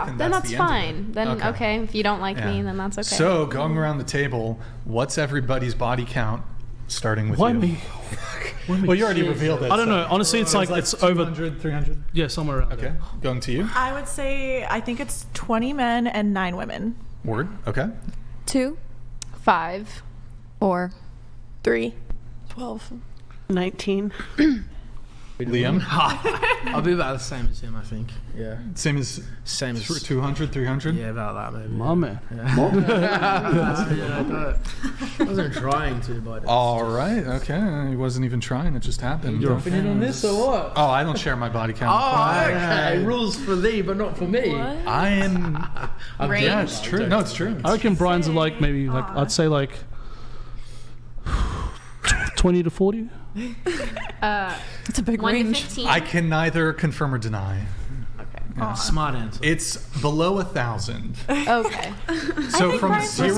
Then that's fine. Then okay, if you don't like me, then that's okay. So going around the table, what's everybody's body count? Starting with Why you. me? Well, you already revealed it. I don't know. Honestly, it's like it's over 200, 300. Yeah, somewhere around. Okay, going to you. I would say I think it's 20 men and 9 women. Word. Okay. 2, 5, 4, 3. 12, 19. Liam. I'll be about the same as him, I think. Yeah. Same as 200, 300. Yeah, about that maybe. My man. I wasn't trying to, but. All right. Okay. He wasn't even trying. It just happened. You're Jumping in on this or what? Oh, I don't share my body count. Oh, okay. Rules for thee, but not for me. What? I am. Yeah, it's true. No, it's true. I reckon Brian's like maybe like I'd say like 20 to 40. it's a big 1 to range. 15. I can neither confirm or deny. Yeah. Smart answer. It's below 1,000. Okay. So from Brian's zero,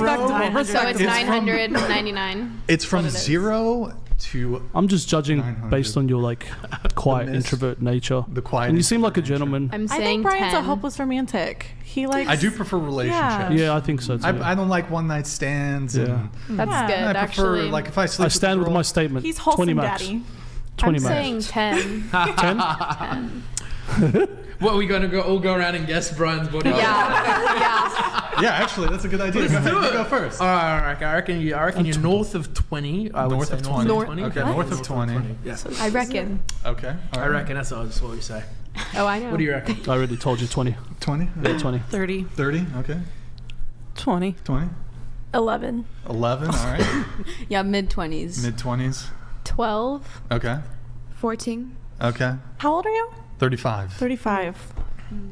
So it's It's 999. it's from what it is. 0 to I'm just judging 900. based on your like quiet miss. introvert nature. the quiet. And you seem like a introvert nature. gentleman. I'm I saying think Brian's 10. a hopeless romantic. He likes. I do prefer relationships. Yeah, I think so too. I don't like one night stands. Yeah. And That's Yeah. good, I prefer actually. like if I sleep. I stand with my statement. He's wholesome 20 max. daddy. 20 I'm max. saying 10. 10? What, are we going to all go around and guess Brian's body? Yeah. Yeah, actually, that's a good idea. Go ahead. You go first. All right, I reckon you're north of 20. I would North say of 20. Okay, What? north of 20. Yeah. I reckon. Okay. all I right. reckon that's what we say. Oh, I know. What do you reckon? I already told you 20. 20. Yeah, 20. 30. 30. Okay. 20. 20. 11. 11. All right. Yeah, mid-20s. Mid 20s. 12. Okay. 14. Okay. How old are you? 35. 35.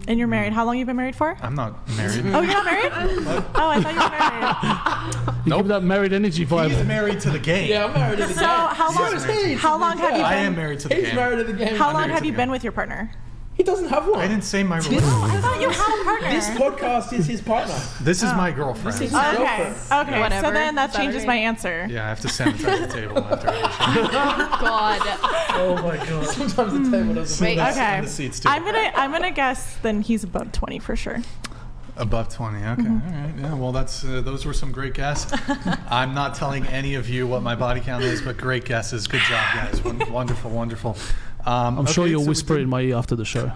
And you're married. How long you been married for? I'm not married. Oh, you're not married? Oh, I thought you were married. You give that married energy vibe. He's married to the game. Yeah, I'm married to the So game. how long have you been? I am married to the He's game. married to the game. How I'm long married have to you the been game. with your partner? He doesn't have one. I didn't say my relationship. I thought you had a partner. This podcast is his partner. This is my girlfriend. This is- Okay. Okay. Whatever. So then that changes Better. my answer. Yeah, I have to sanitize the table after every show. God. Oh my god. Sometimes the table doesn't. Wait. That's Okay. in the seats too. I'm gonna guess then he's above 20 for sure. Above 20. Okay. All right. Yeah. Well, that's those were some great guesses. I'm not telling any of you what my body count is, but great guesses. Good job, guys. Wonderful, wonderful. I'm sure okay, you'll so whisper we it in my ear after the show.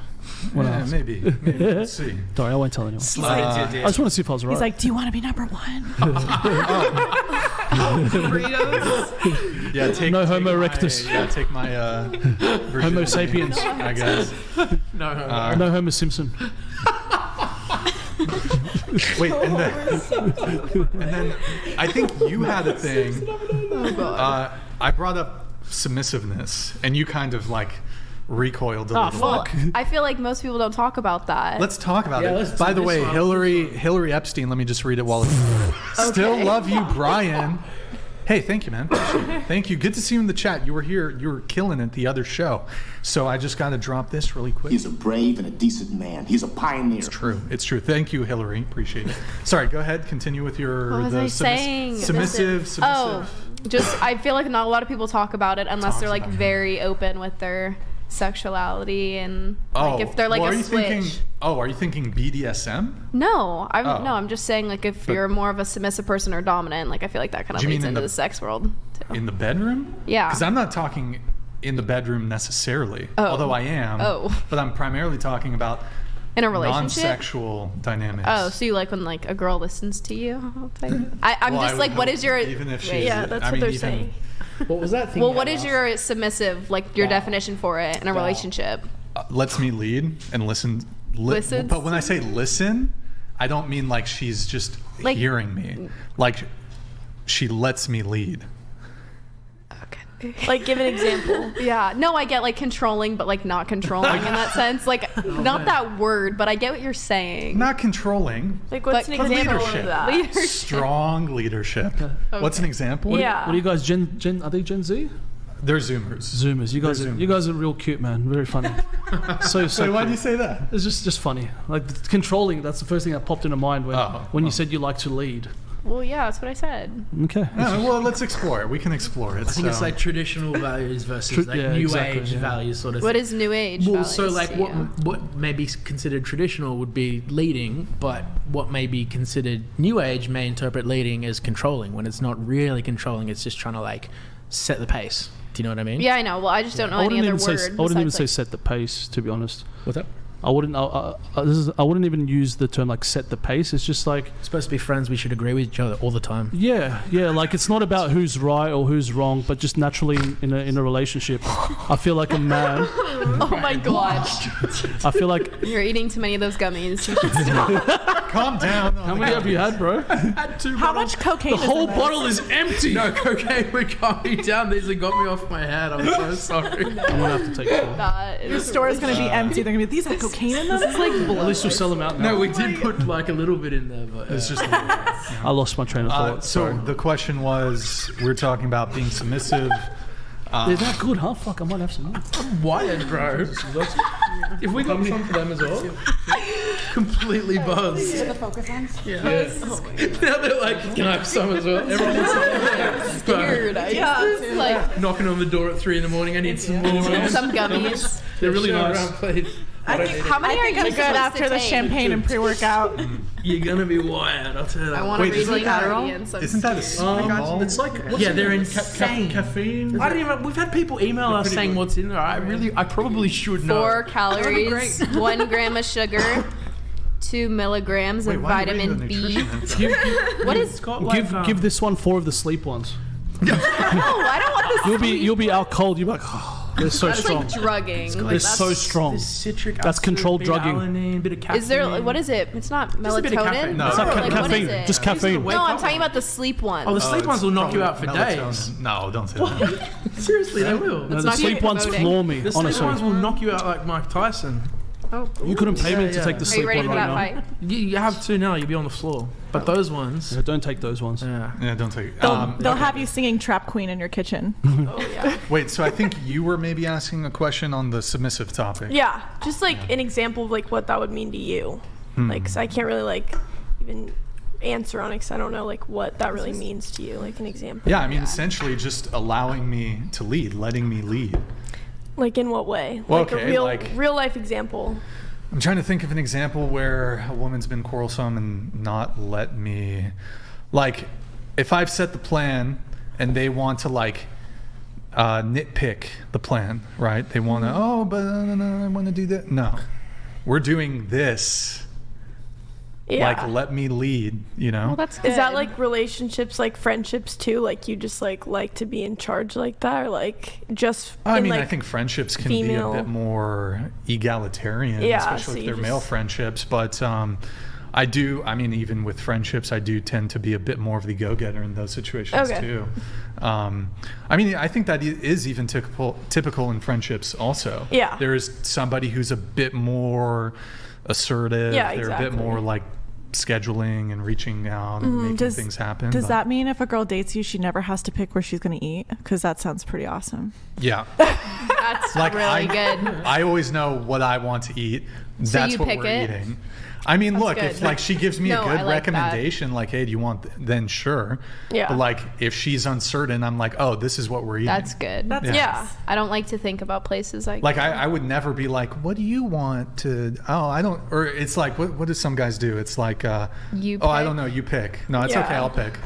When I Yeah, ask. maybe. Let's see. Sorry, I won't tell anyone. Slide I just want to see if I was right. He's like, do you want to be number 1? Yeah. Take No take Homo my- erectus. Yeah. Take my Homo virginity, sapiens. I guess. No. No Homer Simpson. Wait, and then I think you had a thing. I brought up submissiveness, and you kind of like recoiled a little. Well, I feel like most people don't talk about that. Let's talk about Yeah, it. let's By do the this way, one. Hillary Epstein. Let me just read it while it's still love you, Brian. Hey, thank you, man. Appreciate it. Thank you. Good to see you in the chat. You were here. You were killing it the other show. So I just got to drop this really quick. He's a brave and a decent man. He's a pioneer. It's true. It's true. Thank you, Hillary. Appreciate it. Sorry. Go ahead. Continue with your. What was I saying? Submissive. Oh, just I feel like not a lot of people talk about it unless Talks they're like about it. very open with their sexuality and like if they're like well, a are you switch. Thinking, are you thinking BDSM? No, Oh. I'm just saying like if But- you're more of a submissive person or dominant, like I feel like that kind of Do you mean leads in into the- the sex world too. In the bedroom? Yeah. Because I'm not talking in the bedroom necessarily, Oh. although I am. Oh. But I'm primarily talking about In a relationship. non-sexual dynamics. Oh, so you like when like a girl listens to you? I'm Well, I just would like, what hope is your? even if Wait, she's, Yeah, that's I what mean, they're even, saying. What was that thing? well, what is your submissive like your definition for it in a relationship? Lets me lead and listen. Listens? But when I say listen, I don't mean like she's just Like- hearing me. Like she lets me lead. Okay. Like, give an example. Yeah. No, I get like controlling, but like not controlling in that sense. Like not that word, but I get what you're saying. Not controlling, Like, what's But an example leadership. of that? Leadership. strong leadership. What's an example? Yeah. What are you guys, Gen? Are they Gen Z? They're Zoomers. Zoomers. You guys are real cute, man. Very funny. so Wait, why do you cute. say that? It's just funny. Like controlling. That's the first thing that popped into mind when Oh, when you well. said you like to lead. Well, yeah, that's what I said. Okay. No, well, let's explore it. We can explore it. I think it's like traditional values versus like yeah, new exactly, age yeah. values sort of What thing. is new age? Well, so values like to what you? what may be considered traditional would be leading, but what may be considered new age may interpret leading as controlling when it's not really controlling. It's just trying to like set the pace. Do you know what I mean? Yeah, I know. Well, I just don't know I any wouldn't other even say word. I wouldn't even say besides, set the pace, to be honest. What's up? I wouldn't. I wouldn't even use the term like set the pace. It's just like Supposed to be friends. We should agree with each other all the time. yeah. Like it's not about who's right or who's wrong, but just naturally in a relationship, I feel like a man. oh my god, I feel like you're eating too many of those gummies. You should stop. Calm down. how many have you had, bro? How much cocaine? The whole is in this? bottle is empty. No, cocaine would got me down. These have got me off my head. I'm so sorry. I'm gonna have to take two. That Your is store is going to be empty. They're going to be, these have cocaine in them? It's like At blood. least we'll sell them out now. No, we did put like a little bit in there, but It's just. I lost my train of thought. So sorry. the question was, we're talking about being submissive. They're that good, huh? Fuck, I might have some more. wired, bro. If we got some for them as well, completely buzzed. The focus ones? Yeah. Now they're like, can I have some as well? Everyone's Weird. I just like knocking on the door at 3 a.m. I need some more. some gummies. They're really nice. nice. Around, please. How many are you Good after the champagne and pre-workout. You're gonna be wired. I'll tell you that. I want to Wait, read isn't like that Adderall and some. Isn't that a small? It's like yeah, they're in caffeine. I don't even. We've had people email us saying what's in there. I probably should know. 4 calories, 1 gram of sugar, 2 milligrams of Wait, why are you reading vitamin the B. nutrition? What is? Got like, Give this one 4 of the sleep ones. No, I don't want this. You'll be out cold. You'll be like, oh, they're so That's strong. like drugging. They're Like, so that's, strong. There's citric That's acid, controlled bit of drugging. alanine, bit of caffeine. is there? Like, what is it? It's not a bit of melatonin. caffeine. No. It's It's not Like, what caffeine. is it? Just caffeine. No, I'm talking about the sleep ones. Oh, the sleep ones will knock you out for Melatonin. days. No, don't say that. Seriously, they will. No, the not sleep even ones promoting. floor me. The sleep Honestly, ones will knock you out like Mike Tyson. Oh, you couldn't pay me Yeah, to yeah. take the are sleep you ready one for right that now. fight? You have to now. You'll be on the floor. But those ones. Yeah, don't take those ones. Yeah. Yeah, don't take. They'll have you singing Trap Queen in your kitchen. Oh yeah. Wait, so I think you were maybe asking a question on the submissive topic. Yeah, just like an example of like what that would mean to you. Like, 'cause I can't really like even answer on it because I don't know like what that really means to you. Like an example. Yeah, I mean, essentially just allowing me to lead, letting me lead. Like in what way? Well, like okay, a real like- real life example. I'm trying to think of an example where a woman's been quarrelsome and not let me, like, if I've set the plan and they want to like nitpick the plan, right? They want to, oh, but I want to do that. No, we're doing this. Yeah. Like, let me lead. You know. Well, that's good. Is that like relationships, like friendships too? Like you just like to be in charge like that, or like just? I in, mean, like, I think friendships can female- be a bit more egalitarian, Yeah, especially so if you they're male just- friendships. But I mean, even with friendships, I do tend to be a bit more of the go-getter in those situations Okay. too. I mean, I think that is even typical in friendships also. Yeah. There is somebody who's a bit more assertive. Yeah, They're a bit exactly. more like scheduling and reaching out and making Does- things happen. Does but- that mean if a girl dates you, she never has to pick where she's going to eat? Because that sounds pretty awesome. Yeah. That's Like, really good. I always know what I want to eat. So That's you what pick we're it? eating. I mean, That's look, if good. like she gives me No, a good I like that. recommendation, like, hey, do you want? Then sure. Yeah. But like, if she's uncertain, I'm like, oh, this is what we're eating. That's good. That's Yeah. Yeah. I don't like to think about places like I would never be like, what do you want to? Oh, I don't. Or it's like, what do some guys do? It's like, You oh, I pick? don't know. You pick. No, it's Yeah. okay. I'll pick.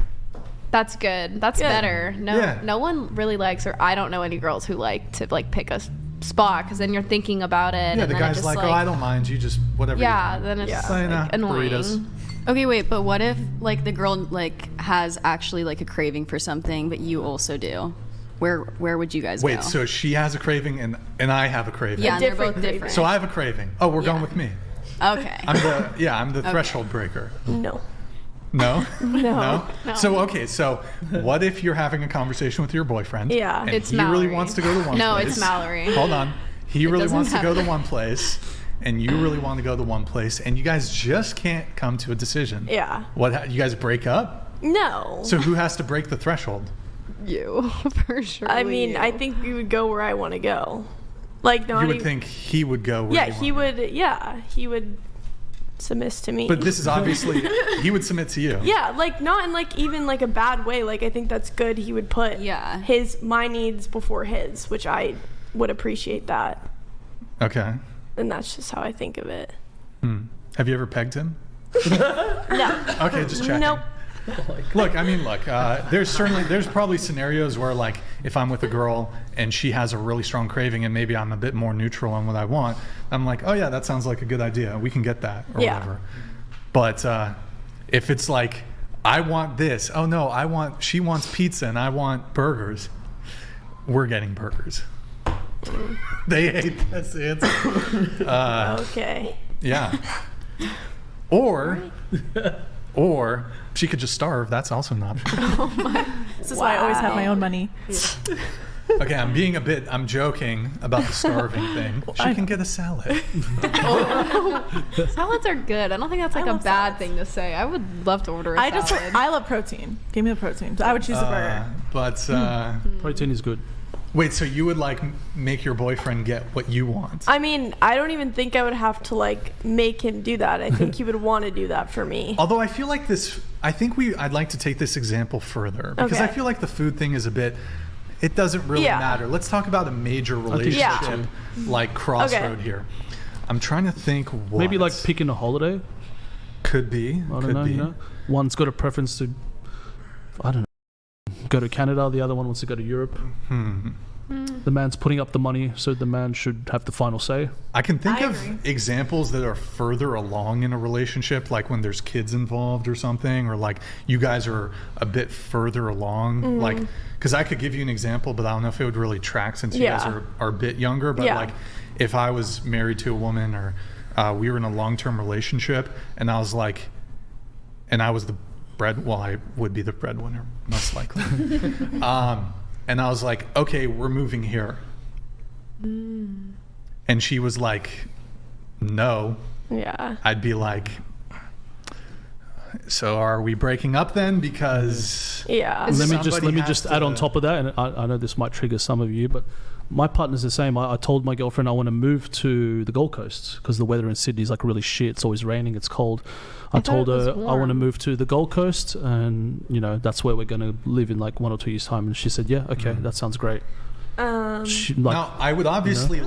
That's good. That's Yeah. better. No, Yeah. no one really likes, or I don't know any girls who like to like pick a spot because then you're thinking about it. Yeah, and the then it guy's just, like, oh, I don't mind. You just whatever. Yeah, You want. then it's Yeah. Say, nah, like, annoying. burritos. Okay, wait, but what if like the girl like has actually like a craving for something, but you also do? Where would you guys go? Wait, so she has a craving and I have a craving. yeah, and they're different both craving. different. So I have a craving. Oh, we're going Yeah. with me. Okay. I'm the threshold breaker. No. No? No. So, okay, so what if you're having a conversation with your boyfriend? Yeah. And It's he really Mallory. wants to go to one No, place. it's Mallory. Hold on. He really doesn't wants to go to happen. one place, and you really want to go to one place, and you guys just can't come to a decision. Yeah. What, you guys break up? No. So who has to break the threshold? You for sure. I mean, I think we would go where I want to go. Like, not You would even- think he would go where Yeah, you he want. would. Yeah, he would submits to me. But this is obviously he would submit to you. Yeah, like not in like even like a bad way. Like I think that's good. He would put my needs before his, which I would appreciate that. Okay. And that's just how I think of it. Have you ever pegged him? No. Okay, just checking. Nope. Look, there's probably scenarios where like if I'm with a girl and she has a really strong craving and maybe I'm a bit more neutral on what I want, I'm like, oh yeah, that sounds like a good idea. We can get that or whatever. But if it's like, I want this, oh no, she wants pizza and I want burgers, we're getting burgers. They hate this answer. Okay. Yeah. Or she could just starve. That's also an option. This is why I always have my own money. Okay, I'm joking about the starving thing. She can get a salad. Salads are good. I don't think that's like a bad thing to say. I would love to order a salad. I love protein. Give me the protein. I would choose a burger. But Protein is good. wait, so you would like make your boyfriend get what you want? I mean, I don't even think I would have to like make him do that. I think he would want to do that for me. Although I feel like I'd like to take this example further because I feel like the food thing is it doesn't really matter. Let's talk about a major relationship like crossroad here. I'm trying to think what. Maybe like picking a holiday. Could be. I don't know, you know. One's got a preference to, I don't know, go to Canada. The other one wants to go to Europe. The man's putting up the money, so the man should have the final say. I can think of examples that are further along in a relationship, like when there's kids involved or something, or like you guys are a bit further along. Like, because I could give you an example, but I don't know if it would really track since you guys are a bit younger. But like, if I was married to a woman or we were in a long-term relationship, and I was like, and I was the I would be the breadwinner, most likely. And I was like, okay, we're moving here. And she was like, no. Yeah. I'd be like, so are we breaking up then? Because let me just add on top of that, and I know this might trigger some of you, but my partner's the same. I told my girlfriend I want to move to the Gold Coast because the weather in Sydney is like really shit. It's always raining. It's cold. I told her I want to move to the Gold Coast, and you know that's where we're going to live in like 1 or 2 years time. And she said, "Yeah, okay, that sounds great." Now I would obviously is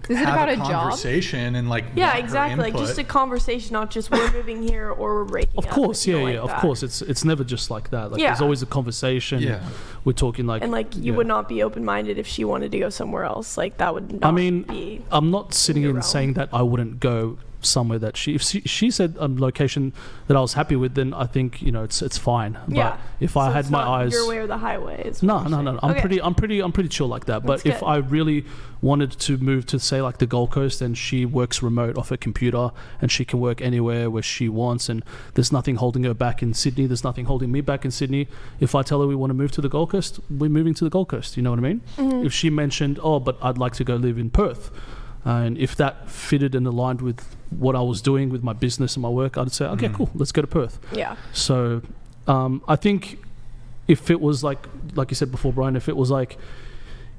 it have about a a job? conversation and like exactly, like just a conversation, not just we're moving here or we're breaking up. Of course, of course. It's never just like that. Like there's always a conversation. Yeah, we're talking like, and like you would not be open-minded if she wanted to go somewhere else. Like that would not be I'm not sitting in saying that I wouldn't go somewhere that if she said a location that I was happy with, then I think it's fine. But if I had my eyes your way or the highway is no. I'm pretty chill like that. But if I really wanted to move to say like the Gold Coast, and she works remote off her computer and she can work anywhere where she wants, and there's nothing holding her back in Sydney, there's nothing holding me back in Sydney. If I tell her we want to move to the Gold Coast, we're moving to the Gold Coast. You know what I mean? If she mentioned, but I'd like to go live in Perth, and if that fitted and aligned with what I was doing with my business and my work, I'd say, okay, cool, let's go to Perth. Yeah. So I think if it was like you said before, Brian, if it was like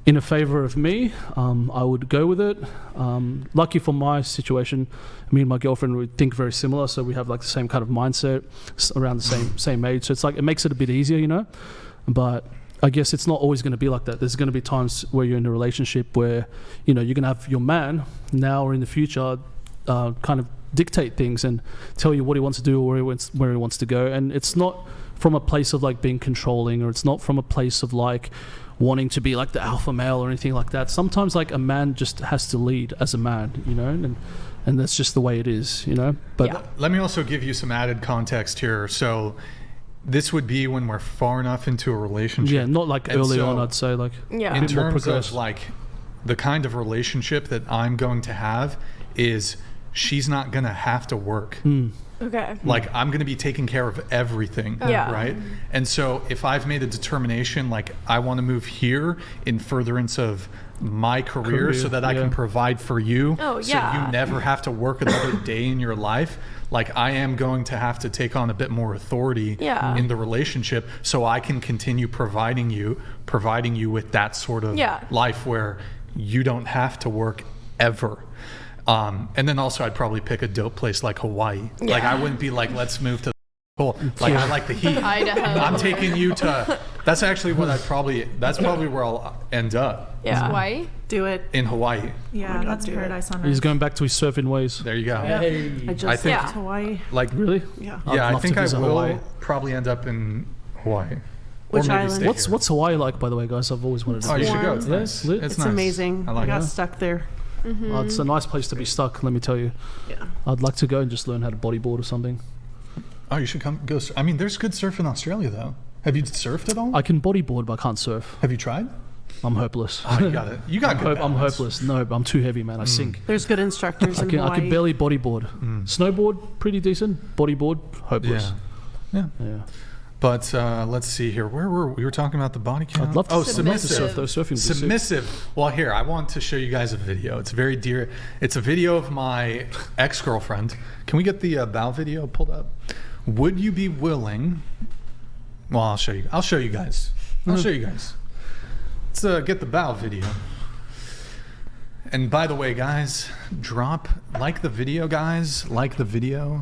in a favor of me, I would go with it. Lucky for my situation, me and my girlfriend would think very similar, so we have like the same kind of mindset, around the same age. So it's like it makes it a bit easier, But I guess it's not always going to be like that. There's going to be times where you're in a relationship where, you're going to have your man now or in the future kind of dictate things and tell you what he wants to do or where he wants to go. And it's not from a place of like being controlling, or it's not from a place of like wanting to be like the alpha male or anything like that. Sometimes like a man just has to lead as a man, and that's just the way it is, But let me also give you some added context here. So this would be when we're far enough into a relationship. Yeah, not like early on, I'd say. Like, in terms of like the kind of relationship that I'm going to have is she's not going to have to work. Okay. Like I'm going to be taking care of everything. Right. And so if I've made a determination, like I want to move here in furtherance of my career so that I can provide for you. So you never have to work another day in your life. Like I am going to have to take on a bit more authority in the relationship so I can continue providing you with that sort of life where you don't have to work ever. And then also I'd probably pick a dope place like Hawaii. Like I wouldn't be like, let's move to cool. Like I like the heat. Idaho. I'm taking you to. That's actually what that's probably where I'll end up. Yeah. Hawaii? Do it. In Hawaii. Yeah, that's paradise on earth. He's going back to his surfing ways. There you go. I just I think Hawaii. like Really? Yeah. yeah, I love think to I visit will Hawaii. probably end up in Hawaii. Which or maybe island? stay What's here. What's Hawaii like, by the way, guys? I've always wanted to. Oh, you should go. It's Yeah, nice. lit. It's It's nice. amazing. I I like got it. stuck there. It's a nice place to be stuck. Let me tell you. Yeah. I'd like to go and just learn how to bodyboard or something. Oh, you should come go. I mean, there's good surf in Australia though. Have you surfed at all? I can bodyboard, but I can't surf. Have you tried? I'm hopeless. Oh, you got it. You got good I'm balance. hopeless. No, I'm too heavy, man. I sink. There's good instructors in I Hawaii. can barely bodyboard. Snowboard, pretty decent. Bodyboard, hopeless. Yeah. Yeah. Yeah. But let's see here. Where were we? We were talking about the body count. I'd love to, Oh, I'd love to surf submissive. though. Surfing would be sick. Submissive. Well, here I want to show you guys a video. It's very dear. It's a video of my ex-girlfriend. Can we get the bow video pulled up? Would you be willing? Well, I'll show you. I'll show you guys. I'll show you guys. Let's get the bow video. And by the way, guys, like the video, guys. Like the video.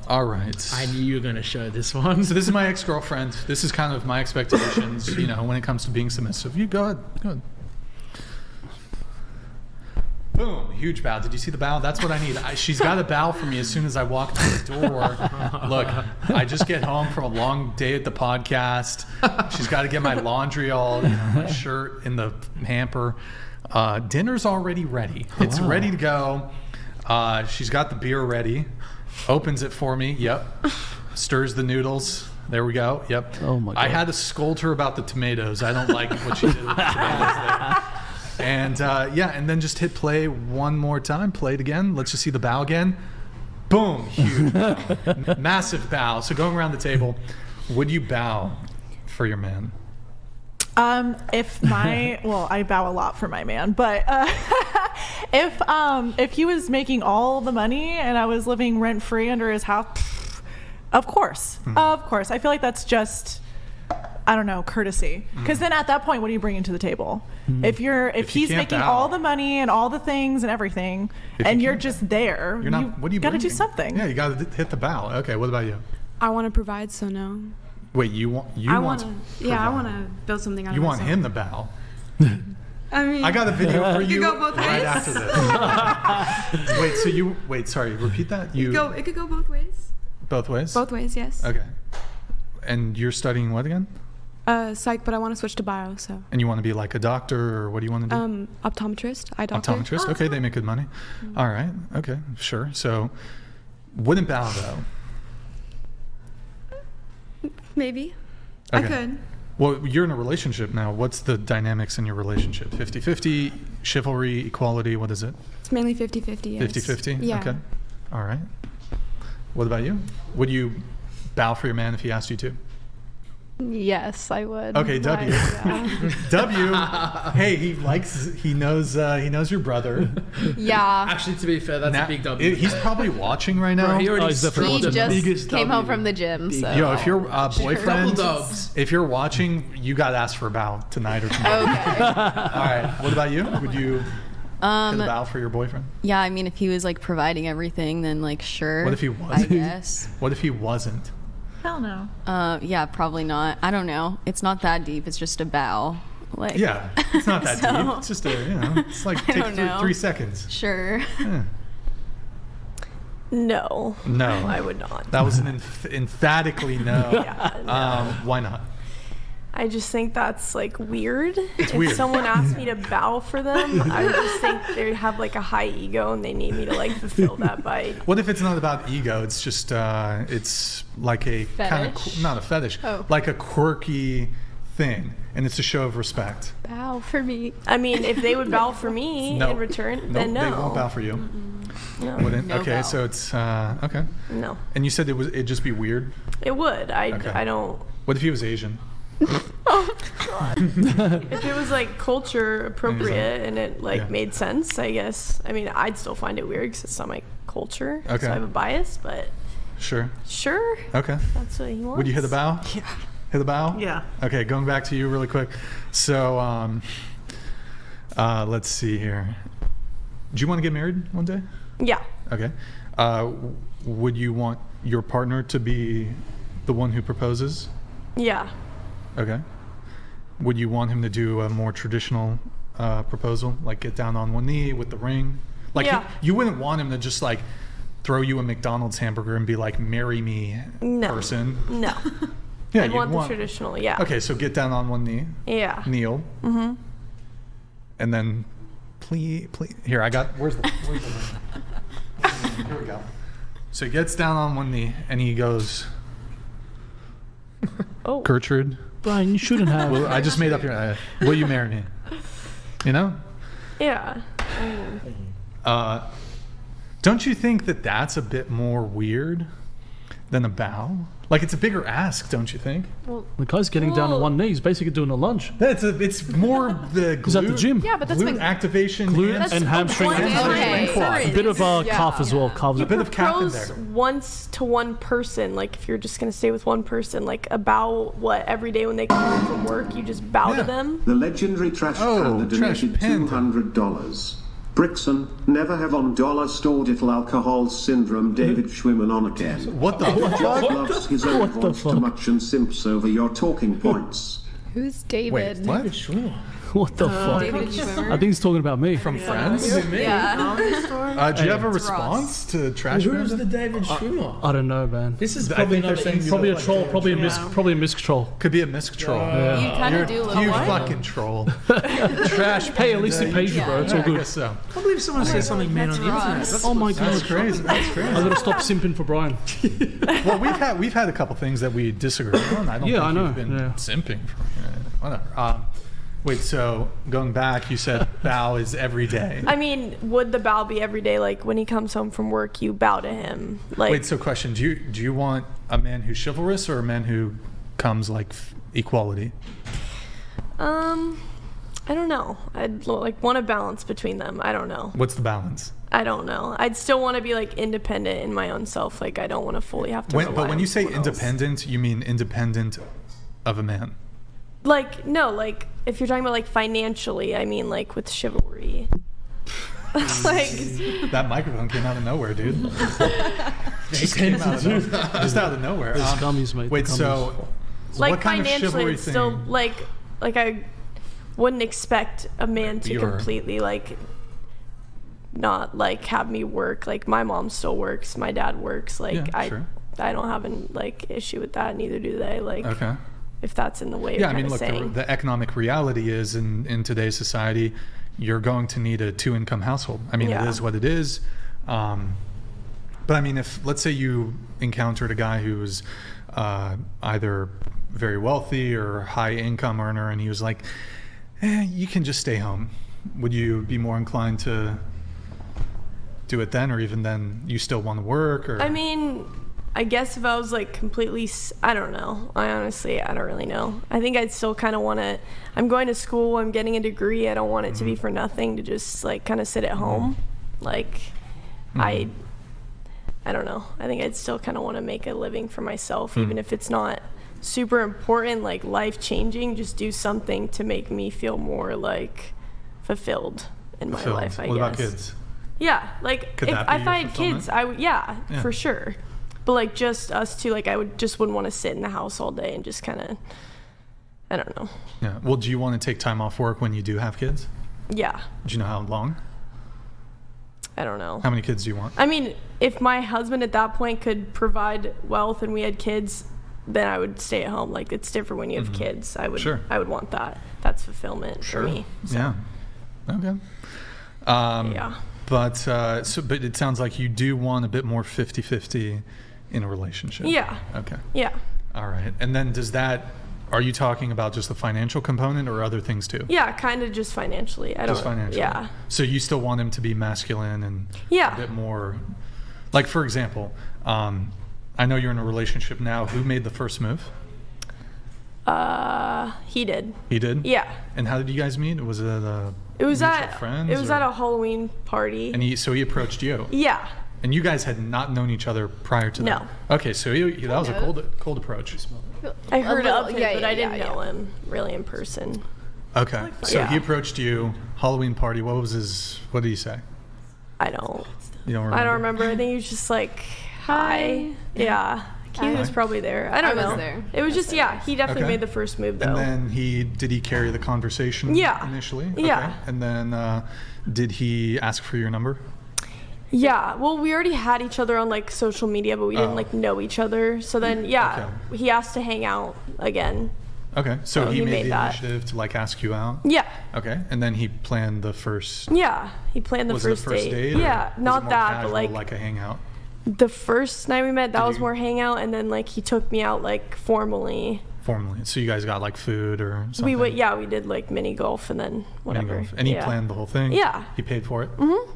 All right. I knew you were going to show this one. So this is my ex-girlfriend. This is kind of my expectations, when it comes to being submissive. You go ahead. Go ahead. Boom. Huge bow. Did you see the bow? That's what I need. She's got a bow for me as soon as I walk through the door. Look, I just get home from a long day at the podcast. She's got to get my laundry all, my shirt in the hamper. Dinner's already ready. It's ready to go. She's got the beer ready. Opens it for me. Yep. Stirs the noodles. There we go. Yep. Oh my God. I had to scold her about the tomatoes. I don't like what she did with the tomatoes there. And and then just hit play one more time. Play it again. Let's just see the bow again. Boom. Huge bow. Massive bow. So going around the table, would you bow for your man? I bow a lot for my man, but if he was making all the money and I was living rent free under his house, of course. I feel like that's just, I don't know, courtesy. Because then at that point, what are you bringing to the table? If he's can't making bow. all the money and all the things and everything, If and you you're can't just there, You're not. What do you got to do bringing? something. Yeah, you got to hit the bow. Okay. What about you? I want to provide, so no. Wait, you want? I want to. Yeah, I want to build something out You of want myself. him to bow? I mean, I got a video for you go both right ways. after this. Wait. Sorry. Repeat that. It could go both ways. Both ways. Both ways, yes. Okay. And you're studying what again? Psych, but I want to switch to bio, so. And you want to be like a doctor, or what do you want to do? Optometrist, eye doctor. Optometrist. Okay, they make good money. All right. Okay, sure. So, wouldn't bow though. Maybe. Okay. I could. Well, you're in a relationship now. What's the dynamics in your relationship? 50-50, chivalry, equality, what is it? It's mainly 50-50, yes. 50-50? Yeah. Okay. All right. What about you? Would you bow for your man if he asked you to? Yes, I would. Okay, W. W. Hey, he knows your brother. Yeah. Actually, to be fair, that's a big W. He's probably watching right now. Bro, he already he's definitely He scored the just biggest came home W. from the gym, so. Yo, if your boyfriend, Double dubs. if you're watching, you got to ask for a bow tonight or tomorrow. Okay. All right. What about you? Would you hit a bow for your boyfriend? Yeah, I mean, if he was like providing everything, then like sure. What if he wasn't? I guess. What if he wasn't? Hell no. Yeah, probably not. I don't know. It's not that deep. It's just a bow. Like. Yeah, it's not that So- deep. It's just it's like I take don't know. 3 seconds. Sure. Yeah. No. No, I would not. That was an emphatically no. Yeah, no. Why not? I just think that's like weird. If weird. someone asked me to bow for them, I would just think they have like a high ego and they need me to like fulfill that by. What if it's not about ego? It's just it's like a kind of Fetish? not a fetish, Oh. like a quirky thing, and it's a show of respect. Bow for me. I mean, if they would bow for me No. in return, Nope, then no. they won't bow for you. No. Wouldn't? No Okay, bow. so it's okay. No. And you said it'd just be weird. It would. Okay. I don't. What if he was Asian? If it was like culture appropriate and it like Yeah. made sense, I guess. I mean, I'd still find it weird because it's not my culture. Okay. So I have a bias, but Sure. sure, Okay. that's what he wants. Would you hit a bow? Yeah. Hit a bow? Yeah. Okay, going back to you really quick. So, let's see here. Do you want to get married one day? Yeah. Okay. Would you want your partner to be the one who proposes? Yeah. Okay. Would you want him to do a more traditional proposal, like get down on one knee with the ring? Like Yeah. you wouldn't want him to just like throw you a McDonald's hamburger and be like, "Marry me," No. person. No. Yeah, I'd you'd want the traditional. Yeah. Okay, so get down on one knee, Yeah. kneel, and then please. Here, where's the ring? Here we go. So he gets down on one knee and he goes, Oh. Gertrude, Brian, you shouldn't have. well, I just made up here. Will you marry me? You know? Yeah. Don't you think that that's a bit more weird than a bow? Like it's a bigger ask, don't you think? The guy's getting down on one knee. He's basically doing a lunge. It's more the glute, He's at the gym. Yeah, but that's glute when activation, Glute and hamstring. Okay. A bit of calf as well. Calves. a bit of calf in Propose there. once to one person. Like if you're just gonna stay with one person, like a bow. What every day when they come home from work, you just bow Yeah. to them. The legendary Trash Oh, Panda Trash donated Panda. $200. Brixon, never have on dollar stored ethyl alcohol syndrome David Schwimmer on again. What the Jeff fuck? loves his own What the voice too fuck? much and simps over your talking points. Who's David? Wait, what? Sure. What the fuck? David Schwimmer. I think he's talking about me. From Friends? Yeah. Do you have a response to Trash Who's Panda? the David Schwimmer? I don't know, man. This is I probably think they're not saying you Probably a look like troll. David Probably a Schwimmer. probably a misc troll. Could be a misc troll. You kind of do You look like fucking troll. Trash Panda. Hey, at least he pays you, bro. It's all I good. guess so. I can't believe someone says something mean on the internet. That's Oh my That's god. crazy. That's crazy. I gotta stop simping for Brian. Well, we've had a couple things that we disagree on. I don't Yeah, think I know. you've been Yeah. simping for whatever. Wait, so going back, you said bow is every day. I mean, would the bow be every day? Like when he comes home from work, you bow to him. Like Wait, so question: Do you want a man who's chivalrous or a man who comes like equality? I don't know. I'd like want a balance between them. I don't know. What's the balance? I don't know. I'd still want to be like independent in my own self. Like I don't want to fully have to. But when on you say someone else. independent, you mean independent of a man. Like no, like if you're talking about like financially, I mean like with chivalry. Like That microphone came out of nowhere, dude. Just came out of nowhere. Just out of nowhere. Those gummies, mate. Wait, the so gummies. like what kind of financially, chivalry it's still thing? like I wouldn't expect a man to You're- completely like not like have me work. Like my mom still works, my dad works. Like Yeah, sure. I don't have an like issue with that. Neither do they. Like Okay. if that's in the way. Yeah, of I mean, kinda look, saying. the economic reality is in today's society, you're going to need a 2-income household. I mean, Yeah. it is what it is. But I mean, if let's say you encountered a guy who was either very wealthy or high income earner, and he was like, you can just stay home. Would you be more inclined to do it then, or even then you still want to work? Or I mean, I guess if I was like completely, I don't know. I don't really know. I think I'd still kind of want to. I'm going to school. I'm getting a degree. I don't want it to be for nothing. To just like kind of sit at home, like I don't know. I think I'd still kind of want to make a living for myself, even if it's not super important, like life changing. Just do something to make me feel more like fulfilled in my fulfilled. life. I What guess. about kids? Yeah, like Could if that be I your had kids, I would. Yeah, Yeah. for sure. But like just us two, like I wouldn't want to sit in the house all day and just kind of, I don't know. Yeah. Well, do you want to take time off work when you do have kids? Yeah, Do you know how long? I don't know. How many kids do you want? I mean, if my husband at that point could provide wealth and we had kids, then I would stay at home. Like it's different when you have kids. I would. Sure. I would want that. That's fulfillment for me. So, Yeah. Okay. Yeah. But but it sounds like you do want a bit more 50-50 in a relationship. Yeah. Okay. Yeah. All right. And then are you talking about just the financial component or other things too? Yeah. Kind of just financially. I don't. Just financially. Yeah. So you still want him to be masculine and Yeah. a bit more, like for example, I know you're in a relationship now. Who made the first move? He did. He did? Yeah. And how did you guys meet? Was it It was mutual at friends, it was or- at a Halloween party. And he approached you? Yeah. And you guys had not known each other prior to that? No. Okay, so that was a cold approach. I heard little- of him, yeah, but yeah, I didn't yeah, know him really in person. Okay, so Yeah. he approached you, Halloween party. What did he say? I don't. You don't remember? I don't remember. I think he was just like, hi. Yeah. He was probably there. I don't know. I was there. It was just, he definitely Okay. made the first move, though. And then did he carry the conversation Yeah. initially? Yeah. Okay. And then did he ask for your number? Yeah, well, we already had each other on like social media, but we didn't like know each other. So then, he asked to hang out again. Okay, so he made the that. initiative to like ask you out. Yeah, Okay, and then he planned the first. yeah, he planned the Was first it a first date? or Yeah, was it not more that, casual, but like a hangout. the first night we met, that Did was you- more hangout, and then like he took me out like formally. Formally, so you guys got like food or something. We did like mini golf and then Mini whatever. golf. And he Yeah. planned the whole thing. Yeah. He paid for it. Mm-hmm.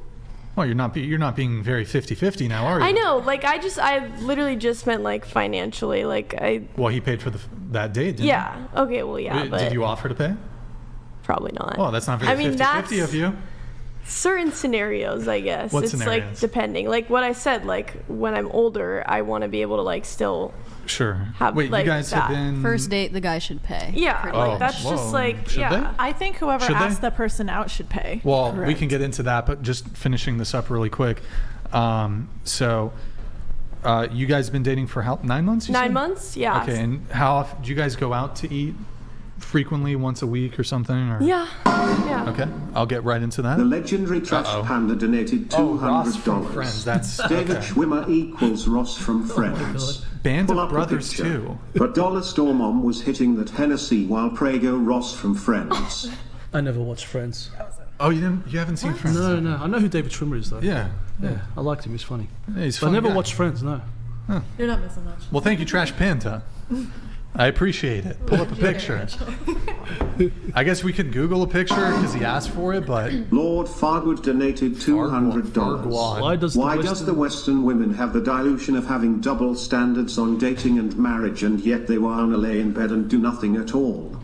Well, you're not being very 50-50 now, are you? I know, like I literally just meant like financially, like Well, he paid for that date, didn't he? yeah. Okay, well, yeah, but Did you offer to pay? probably not. Oh, that's not very 50-50 of you. Certain scenarios, I guess. What it's scenarios? like depending. Like what I said, like when I'm older, I want to be able to like still Sure. have, Wait, like, you guys that. have been First date, the guy should pay. yeah, Pretty like Oh, that's whoa. just like Should yeah. I think whoever Should they? asked the person out should pay. Well, we Correct. can get into that, but just finishing this up really quick. So, you guys been dating for how 9 months? You 9 said? months, yeah. Okay, and how often do you guys go out to eat? Frequently, once a week or something? Or? Yeah, yeah. Okay, I'll get right into that. The legendary Trash Uh-oh. Panda donated Oh, $200. Ross from Friends. That's David okay. Schwimmer equals Ross from Friends. Band Pull of up the Brothers picture. too. But Dollar Store Mom was hitting that Hennessy while Prego Ross from Friends. I never watched Friends. Oh, you haven't seen Friends? No, no. I know who David Schwimmer is though. Yeah. Yeah, I liked him. He's funny. Yeah, he's a But I funny never guy. watched Friends. No. You're not missing much. Well, thank you, Trash Panda. I appreciate it. Pull up a picture. I guess we could Google a picture because he asked for it, but Lord Farwood donated $200. Farquaad. Why does Why the does Western- the Western women have the delusion of having double standards on dating and marriage, and yet they want to lay in bed and do nothing at all?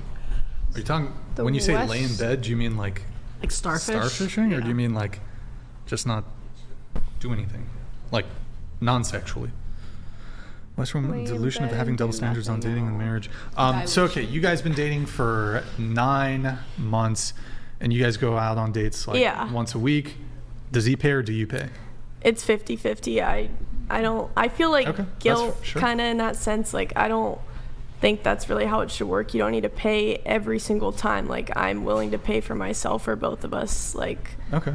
Are you talking The when you say West- lay in bed? Do you mean like Like starfish. starfishing, or do you mean like just not do anything, like non-sexually? Western Lay in delusion of bed having and double do standards on nothing dating at and all. marriage. So okay, you guys been dating for 9 months, and you guys go out on dates like Yeah. once a week. Does he pay or do you pay? It's 50-50. I feel like Okay, that's guilt sure. kind of in that sense. Like I don't think that's really how it should work. You don't need to pay every single time. Like I'm willing to pay for myself or both of us. Like Okay.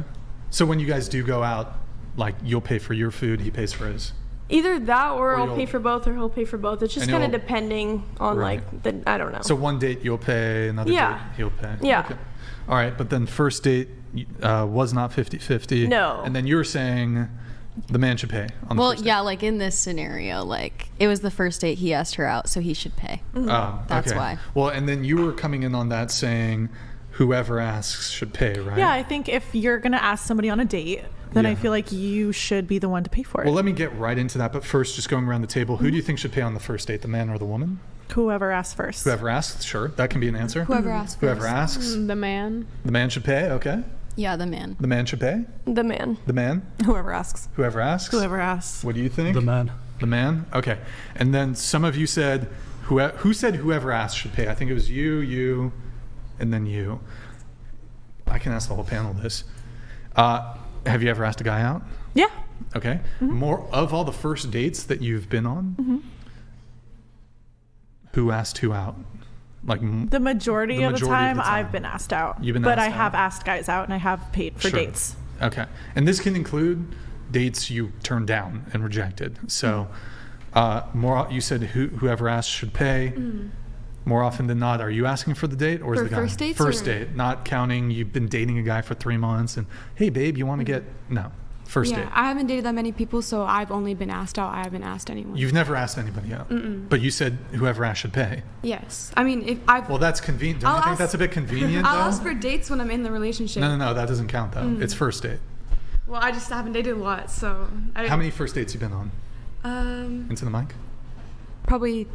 So when you guys do go out, like you'll pay for your food, he pays for his. either that or I'll you'll- pay for both or he'll pay for both. It's just And kind of he'll- depending on Right. like the I don't know. So one date you'll pay, another Yeah. date he'll pay. Yeah. Okay. All right, but then first date was not 50-50. No. And then you're saying the man should pay on the Well, first yeah, like in this scenario, like it was the first date, he asked her out, so he should pay. date. That's okay. why. Well, and then you were coming in on that saying whoever asks should pay, right? Yeah, I think if you're gonna ask somebody on a date, then I Yeah. feel like you should be the one to pay for it. Well, let me get right into that. But first, just going around the table, who do you think should pay on the first date, the man or the woman? Whoever asks first. Whoever asks, sure, that can be an answer. Whoever asks Whoever first. asks, The man. the man should pay. Okay, Yeah, the man. the man should pay. the man. The man, Whoever asks. whoever asks. Whoever asks. What do you think? The man. The man? Okay. And then some of you said, who said whoever asked should pay? I think it was you, and then you. I can ask the whole panel this. Have you ever asked a guy out? Yeah. Okay. More of all the first dates that you've been on, who asked who out? Like The majority, The of, the majority of time, the time. I've been asked out. You've been but asked I have out. asked guys out and I have paid for Sure. dates. Okay. And this can include dates you turned down and rejected. So more you said whoever asked should pay. More often than not, are you asking for the date or is For the guy? first dates First or- date, not counting you've been dating a guy for 3 months and hey babe, you want to get no. First Yeah, date. I haven't dated that many people, so I've only been asked out. I haven't asked anyone. You've never asked anybody out. But you said whoever asked should pay. Yes. I mean, if I've Well, that's convenient. Don't I'll you think ask- that's a bit convenient I'll though? ask for dates when I'm in the relationship. No, that doesn't count though. It's first date. Well, I just haven't dated a lot, so How many first dates you been on? Into the mic? Probably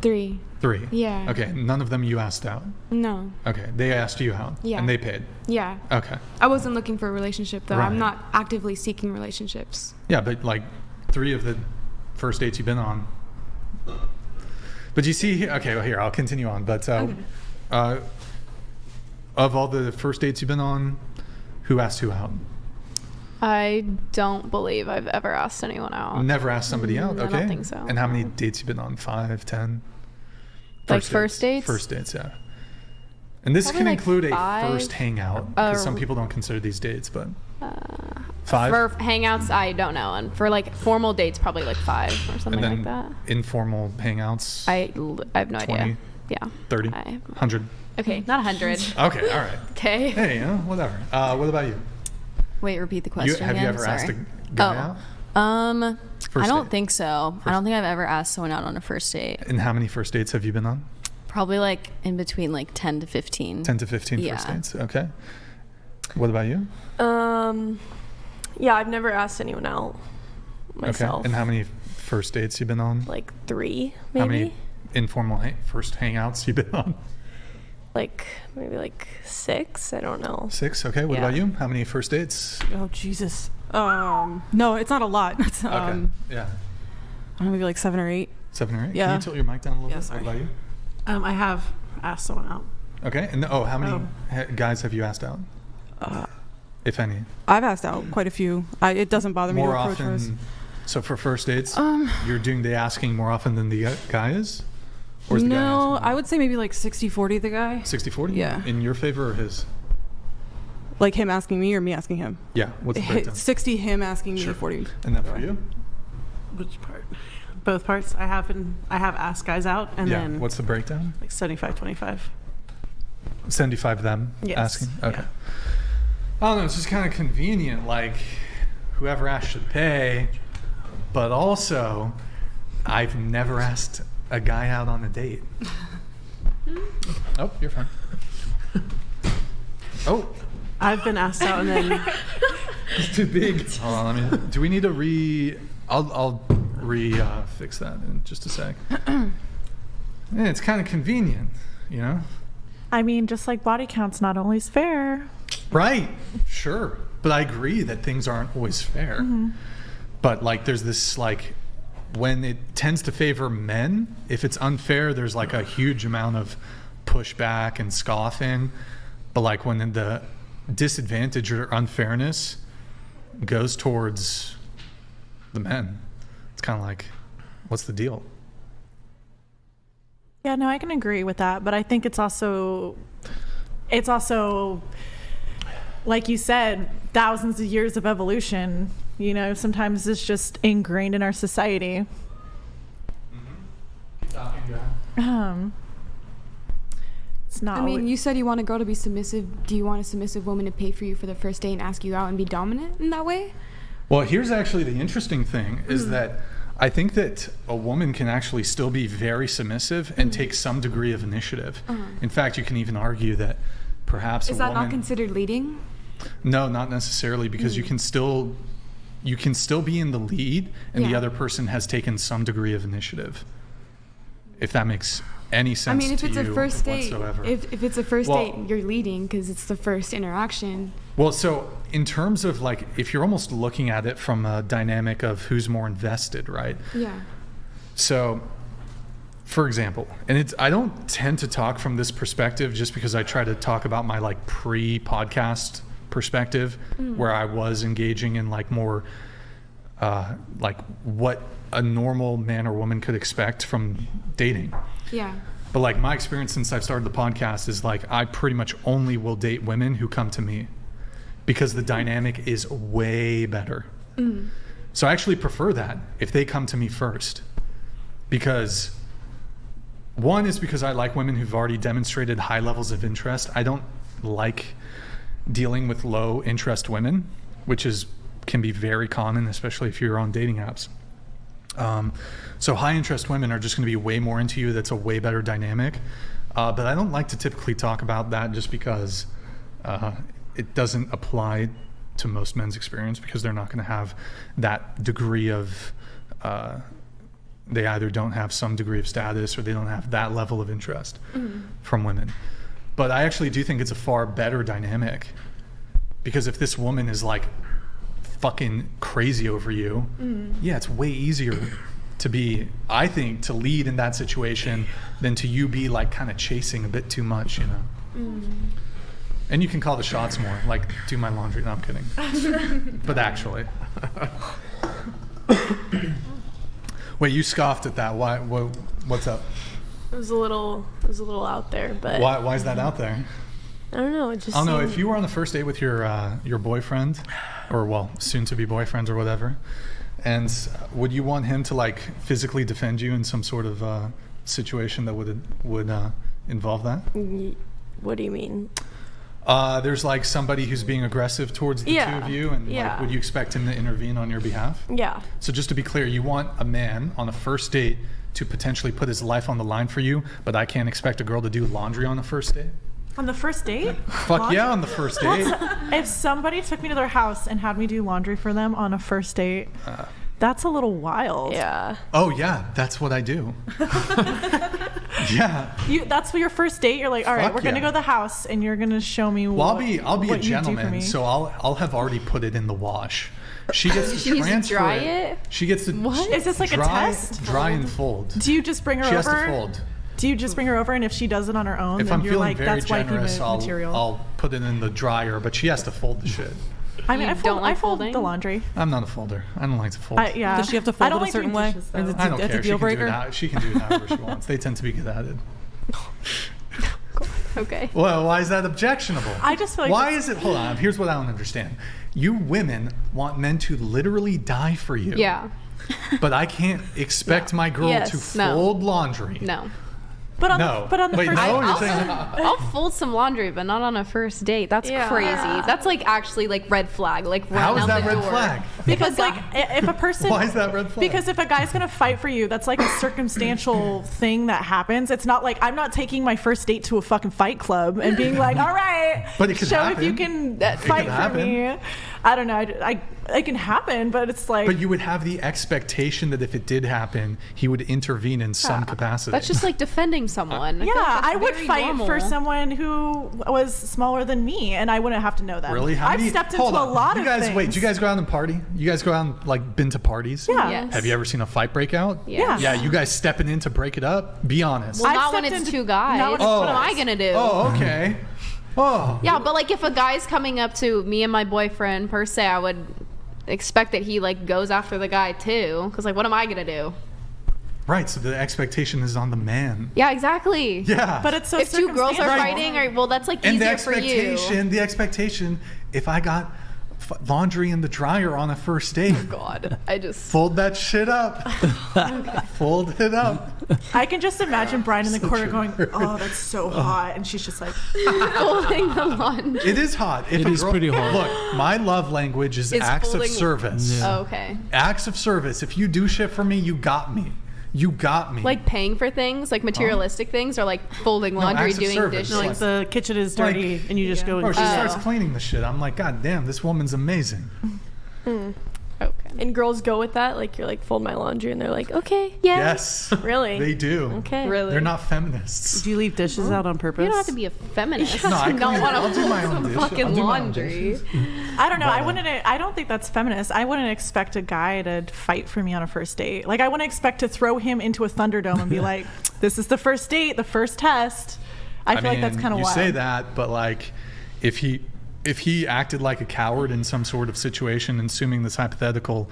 3. 3. Yeah. Okay, none of them you asked out. No. Okay, they asked you out. Yeah. And they paid. Yeah. Okay. I wasn't looking for a relationship though. Right. I'm not actively seeking relationships. Yeah, but like 3 of the first dates you've been on. But you see, okay, well here, I'll continue on. But of all the first dates you've been on, who asked who out? I don't believe I've ever asked anyone out. Never asked somebody out. Okay. I don't think so. And how many dates you been on? 5, 10? Like first dates? First dates, yeah. And this Probably can like include 5. a first hangout, because some people don't consider these dates, but 5. For hangouts, I don't know. And for like formal dates, probably like 5 or something And then like that. informal hangouts. I have no 20, idea. Yeah. 30, 100. Okay, not 100. Okay, all right. Okay. Hey, whatever. What about you? Wait, repeat the question Have again. you ever asked a guy out? I don't think so. I don't think I've ever asked someone out on a first date. And how many first dates have you been on? Probably like in between like 10 to 15. 10 to 15 first dates. Okay. What about you? Yeah, I've never asked anyone out myself. Okay. And how many first dates you been on? Like 3, maybe. How many informal first hangouts you been on? Like maybe like 6. I don't know. 6. Okay. What about you? How many first dates? Oh Jesus. No, it's not a lot. It's, Okay. Yeah. I don't know, maybe like 7 or 8. 7 or 8. Yeah. Can you tilt your mic down a little bit? sorry. What about you? I have asked someone out. Okay. And how many guys have you asked out? If any. I've asked out quite a few. It doesn't bother me to More approach first. often. So for first dates, you're doing the asking more often than the guy is? Or is the guy No, asking? I would say maybe like 60-40 the guy. 60-40? Yeah. In your favor or his? Like him asking me or me asking him? Yeah. What's the breakdown? 60 him asking me, Sure. 40. And that for you? Which part? Both parts. I have asked guys out, and Yeah. then What's the breakdown? like 75-25. 75 them Yes. asking? Okay. Yeah. I don't know. It's just kind of convenient. Like, whoever asks should pay. But also, I've never asked a guy out on a date. Oh, you're fine. Oh. I've been asked out, and then It's too big. Hold on, do we need to I'll fix that in just a sec. Yeah, it's kind of convenient, you know? I mean, just like body count's not always fair. Right. Sure. But I agree that things aren't always fair. But like there's this like when it tends to favor men, if it's unfair, there's like a huge amount of pushback and scoffing. But like when the disadvantage or unfairness goes towards the men, it's kind of like, what's the deal? Yeah, no, I can agree with that, but I think it's also like you said, thousands of years of evolution. You know, sometimes it's just ingrained in our society. It's not. I mean, you said you want a girl to be submissive. Do you want a submissive woman to pay for you for the first day and ask you out and be dominant in that way? Well, here's actually the interesting thing is that I think that a woman can actually still be very submissive and take some degree of initiative. In fact, you can even argue that perhaps Is a that woman... not considered leading? No, not necessarily, because you can still be in the lead and the Yeah. other person has taken some degree of initiative. If that makes any sense I mean, if to it's a you first date, whatsoever. if it's a first Well- date, you're leading because it's the first interaction. Well, so in terms of like, if you're almost looking at it from a dynamic of who's more invested, right? Yeah. So, for example, and I don't tend to talk from this perspective just because I try to talk about my like pre-podcast perspective where I was engaging in like more like what a normal man or woman could expect from dating. Yeah. But like my experience since I've started the podcast is like I pretty much only will date women who come to me because the dynamic is way better. So I actually prefer that if they come to me first, because one is because I like women who've already demonstrated high levels of interest. I don't like dealing with low interest women, which can be very common, especially if you're on dating apps. So high interest women are just going to be way more into you. That's a way better dynamic. But I don't like to typically talk about that just because it doesn't apply to most men's experience, because they're not going to have that degree of, they either don't have some degree of status or they don't have that level of interest from women. But I actually do think it's a far better dynamic, because if this woman is like fucking crazy over you, yeah, it's way easier to be, I think, to lead in that situation than to you be like kind of chasing a bit too much, you know? And you can call the shots more, like do my laundry. No, I'm kidding. But actually, wait, you scoffed at that. Why? What's up? It was a little out there, but Why is that out there? I don't know. It just. I don't know. If you were on the first date with your boyfriend, or well, soon to be boyfriend or whatever, and would you want him to like physically defend you in some sort of situation that would involve that? What do you mean? There's like somebody who's being aggressive towards the two of you, and like, would you expect him to intervene on your behalf? Yeah. So just to be clear, you want a man on a first date to potentially put his life on the line for you, but I can't expect a girl to do laundry on a first date? On the first date? Fuck yeah, on the first date. If somebody took me to their house and had me do laundry for them on a first date, that's a little wild. Yeah. Oh yeah, that's what I do. Yeah. That's your first date. You're like, all right, Fuck we're gonna yeah. go to the house, and you're gonna show me. Well, what, I'll be a what you do for gentleman, me. so I'll have already put it in the wash. She gets to She needs to transfer dry it? She gets to What? Is this like a test? Dry and fold. Do you just bring her She has over? to fold. Do you just bring her over, and if she does it on her own, If then I'm you're feeling like, very that's wifey generous, material? I'll put it in the dryer, but she has to fold the shit. I mean, You I don't like fold folding? the laundry. I'm not a folder. I don't like to fold. Yeah. Does she have to I fold don't it a like certain doing way? dishes, Or is though. it I don't that's care. a deal breaker? She can do it however she wants. They tend to be good at it. Okay. Well, why is that objectionable? I just feel like why is it? Hold on. Here's what I don't understand. You women want men to literally die for you. Yeah. But I can't expect my girl Yes. to No. fold laundry. No. But on No. the Wait, first no? date, You're saying I'll fold some laundry, but not on a first date. That's Yeah. crazy. That's like actually like red flag. Like How run is out that the red door. flag? because like if a person Why is that red flag? Because if a guy's gonna fight for you, that's like a circumstantial thing that happens. It's not like I'm not taking my first date to a fucking fight club and being like, all right, But it could show happen. if you can It fight could for happen. me. I don't know. It can happen, but it's like. But you would have the expectation that if it did happen, he would intervene in some capacity. That's just like defending someone. yeah, feel like that's I would very fight normal. for someone who was smaller than me, and I wouldn't have to know that. Really? How I've many, stepped into hold a on. lot you of guys, things. Wait, do you guys go out and party? You guys go out and like been to parties? Yeah. Yes. Have you ever seen a fight break out? Yeah. Yeah, you guys stepping in to break it up? Be honest. Well, I've not when stepped it's into- two guys. not when it's What two am I guys. gonna do? Oh, okay. Oh. Yeah, but like if a guy's coming up to me and my boyfriend per se, I would expect that he like goes after the guy too. Because like, what am I gonna do? Right, so the expectation is on the man. Yeah, exactly. Yeah. But it's so If two girls are circumstantial. fighting, or well, that's like and the easier for you. expectation, if I got laundry in the dryer on a first date, God, I just fold that shit up. Fold it up. I can just imagine Brian in the corner a going, nerd. "Oh, that's so hot," and she's just like, folding the laundry. It is hot. If It a is girl, pretty hot. Look, my love language is It's acts of folding- service. Yeah. Oh, okay. Acts of service. If you do shit for me, you got me. You got me. Like paying for things, like materialistic things, or like folding laundry, acts of doing service. dishes. No, like the kitchen is dirty Like- and you just go and Bro, she clean it. starts cleaning the shit. I'm like, God damn, this woman's amazing. Okay. And girls go with that, like you're like fold my laundry, and they're like, okay, yeah, Yes. really, They do. okay, Really? They're not feminists. Do you leave dishes out on purpose? You don't have to be a feminist. No, I to not clean- want I'll to do my fold own some dishes. I'll fucking do my own laundry. dishes. I don't know. I But, wouldn't. I don't think that's feminist. I wouldn't expect a guy to fight for me on a first date. Like I wouldn't expect to throw him into a Thunderdome and be like, "This is the first date, the first test." I feel like that's kind of you wild. say that, but like, if he acted like a coward in some sort of situation, and assuming this hypothetical,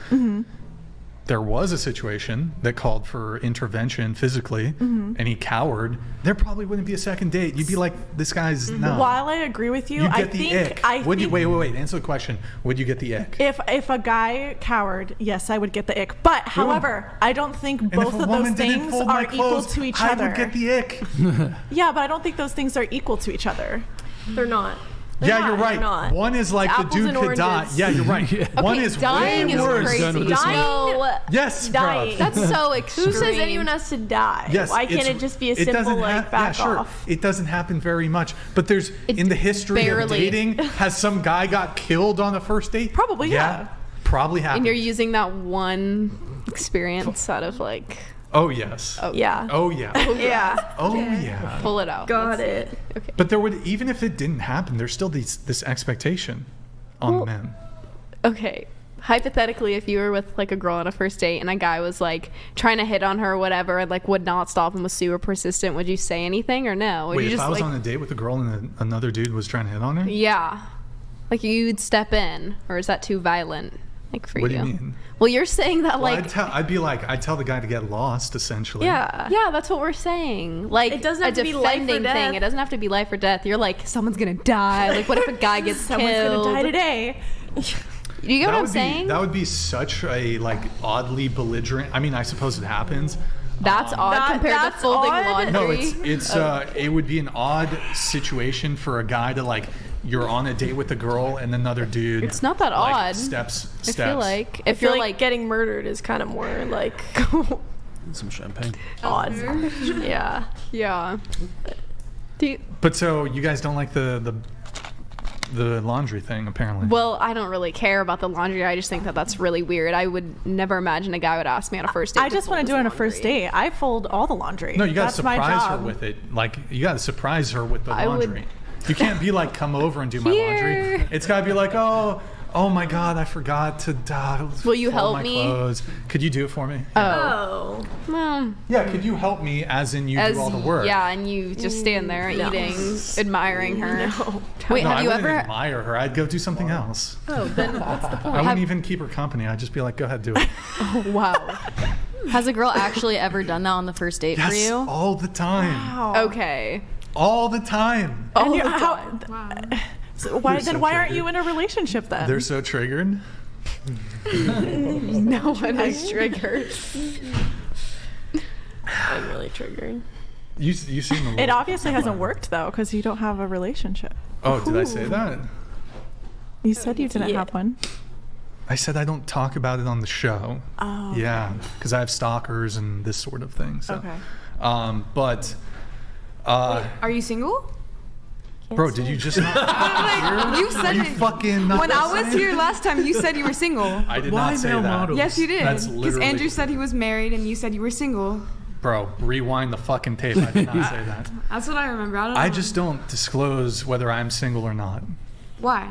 there was a situation that called for intervention physically, and he cowered, there probably wouldn't be a second date. You'd be like, this guy's no. While I agree with you, You get I the think ick. I Would you think wait? Answer the question. Would you get the ick? if a guy cowered, yes, I would get the ick. But however, I don't think And both if a of woman those didn't things fold my are equal clothes, to each I other. would get the ick. Yeah, but I don't think those things are equal to each other. they're not. They're Yeah, not, you're they're right. not. One is like It's the apples dude and could die. oranges. Yeah, you're right. One Okay, is dying way is worse. crazy. Done with this one. No, Yes, Dying. bruv. that's so extreme. Who says anyone has to die? Yes, Why can't it's- it just be a it simple doesn't like back yeah, sure. off? It doesn't happen very much, but there's in the history of barely. dating, has some guy got killed on a first date? Probably, yeah. Probably happened. And you're using that one experience out of like, Oh yes. Yeah. Oh yeah. Yeah. Oh yeah. pull it out. Got it. Okay. But there would, even if it didn't happen, there's still this expectation on the men. Okay. hypothetically, if you were with like a girl on a first date and a guy was like trying to hit on her or whatever and like would not stop and was super persistent, would you say anything or no? Would Wait, you if just I was like, on a date with a girl and another dude was trying to hit on her? yeah, like you'd step in, or is that too violent? Like for What do you mean? Well, you're saying that Well, like I'd tell the guy to get lost, essentially. yeah, that's what we're saying. Like It doesn't have to be life or defending death. thing. It doesn't have to be life or death. You're like, someone's gonna die. Like, what if a guy gets Someone's killed? gonna die today. You get what I'm saying? That would be such a like oddly belligerent. I mean, I suppose it happens. That's odd compared to that's folding odd. laundry. No, it's it would be an odd situation for a guy to like. You're on a date with a girl and another dude. It's not that like, odd. Steps. I feel like I if feel you're like like getting murdered is kind of more like Some champagne. odd. Yeah. yeah. Do you, But so you guys don't like the laundry thing, apparently. well, I don't really care about the laundry. I just think that that's really weird. I would never imagine a guy would ask me on a first date. I just want to do it on a first date. I fold all the laundry. No, you gotta That's my surprise her job. with it. Like you gotta surprise her with the I would- laundry. You can't be like, come over and do my Here. laundry. It's gotta be like, oh my God, I forgot to Will you fold help my me? Clothes. Could you do it for me? Oh. Well, Yeah, could you help me as in you as do all the work? yeah, and you just stand there No. eating, admiring her. No. Wait, No, have I you wouldn't ever? admire her. I'd go do something else. Oh, then what's the I point? wouldn't even keep her company. I'd just be like, go ahead, do it. Wow. Has a girl actually ever done that on the first date for Yes, you? all the time. Wow. Okay. All the time. All And the you're- time. So why You're so why aren't triggered. you in a relationship then? They're so triggered. No one is triggered. I'm really triggered. You seem a little. It obviously hasn't worked though, because you don't have a relationship. Oh, did I say that? You said you didn't Yeah. have one. I said I don't talk about it on the show. Oh. Yeah, because I have stalkers and this sort of thing. So. Okay. But, Are you single? bro, did you just not? Like, you said Are you it. fucking not When I was listening? here last time, you said you were single. I did Why not say male that. models? Yes, you did. That's Because literally. Andrew said he was married and you said you were single. Bro, rewind the fucking tape. I did not say that. That's what I remember. I don't know. I just don't disclose whether I'm single or not. Why?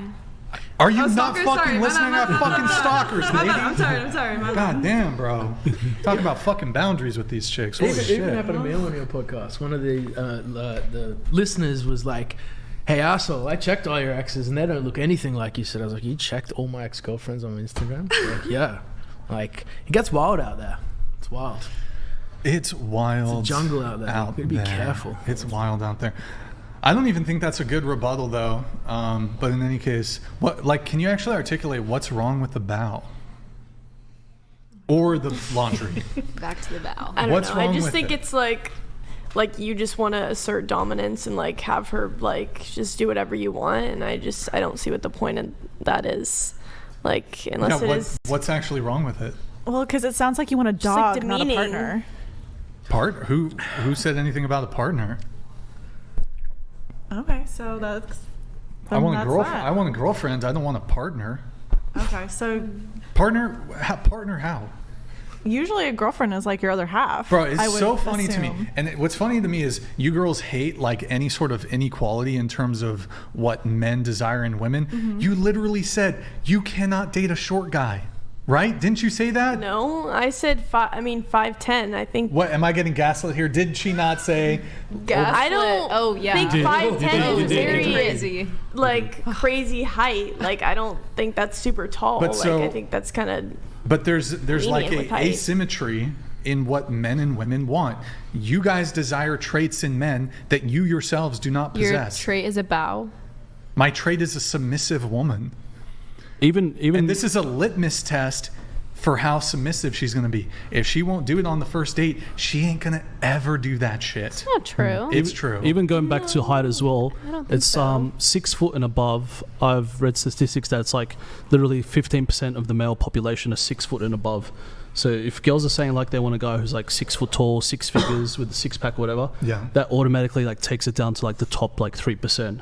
Are you Oh, not stalkers, fucking sorry, my listening bad, to my bad, fucking my bad. stalkers, My lady? bad, I'm sorry. My bad. God damn, bro. Talk about fucking boundaries with these chicks. Holy It shit. even happened to me on your podcast. One of the listeners was like, "Hey, asshole, I checked all your exes and they don't look anything like you." Said I was like, "You checked all my ex-girlfriends on Instagram?" Like, yeah. Like it gets wild out there. It's wild. It's wild. It's a jungle out there. You gotta be careful. It's wild out there. I don't even think that's a good rebuttal, though. But in any case, can you actually articulate what's wrong with the bow or the laundry? Back to the bow. I don't What's know. wrong I just with think it? it's like you just want to assert dominance and like have her like just do whatever you want, and I don't see what the point of that is. Like unless Yeah, it is what's actually wrong with it? Well, because it sounds like you want a Just, like, dog, not a demeaning. partner. Partner? Who said anything about a partner? Okay, so that's. I want a that's girlfriend. that. I want a girlfriend. I don't want a partner. Okay, so Partner how? usually a girlfriend is like your other half. Bro, I it's would so funny to me. assume. And what's funny to me is you girls hate like any sort of inequality in terms of what men desire in women. Mm-hmm. You literally said you cannot date a short guy, right? Didn't you say that? no. I said 5'10". I think What, am I getting gaslit here? Did she not say? I don't. Oh yeah. think did. 5'10" You is did. very crazy. like crazy height. Like I don't think that's super tall. But like so- I think that's kind of But there's like Lenient with height. asymmetry in what men and women want. You guys desire traits in men that you yourselves do not Your possess. trait is a bow. My trait is a submissive woman. Even And this is a litmus test for how submissive she's going to be. If she won't do it on the first date, she ain't going to ever do that shit. Not true. It's true. Even going back to height as well, don't think it's so. 6 foot and above. I've read statistics that it's like literally 15% of the male population are 6 foot and above. So if girls are saying like they want a guy who's like 6 foot tall, six figures with a six pack, or whatever, Yeah. that automatically like takes it down to like the top like 3%.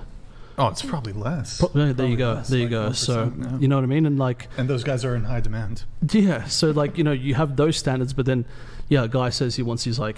Oh, it's probably less. Yeah, there you Probably go. less, There you like go. 1%, So yeah. you know what I mean? And like, And those guys are in high demand. yeah. So like, you know, you have those standards, but then, yeah, a guy says he wants his like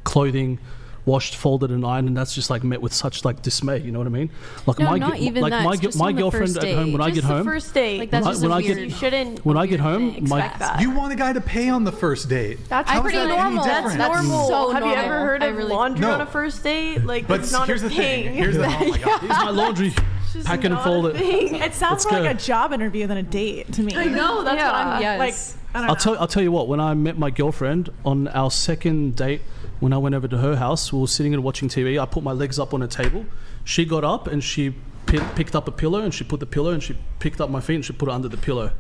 clothing washed, folded, and ironed, and that's just like met with such like dismay. You know what I mean? Like No, not even like that. It's just my on the girlfriend first at home when I Just get the home. first date. Like that's When I- just when a I weird. get- You shouldn't. when I get home, expect that. You want a guy to pay on the first date. That's How is pretty that any normal. That's different? normal. so Have you normal. ever heard I of really- laundry No. on a first date? Like, But it's not here's a the thing. thing. Here's the oh my god. Here's my laundry. It's Pack it and not fold a it. thing. It sounds Let's more go. like a job interview than a date to me. I know. That's what I'm. Yes. Like, I don't know. I'll tell you what. When I met my girlfriend on our second date, when I went over to her house, we were sitting and watching TV. I put my legs up on a table. She got up and she picked up a pillow and she put the pillow and she picked up my feet and she put it under the pillow.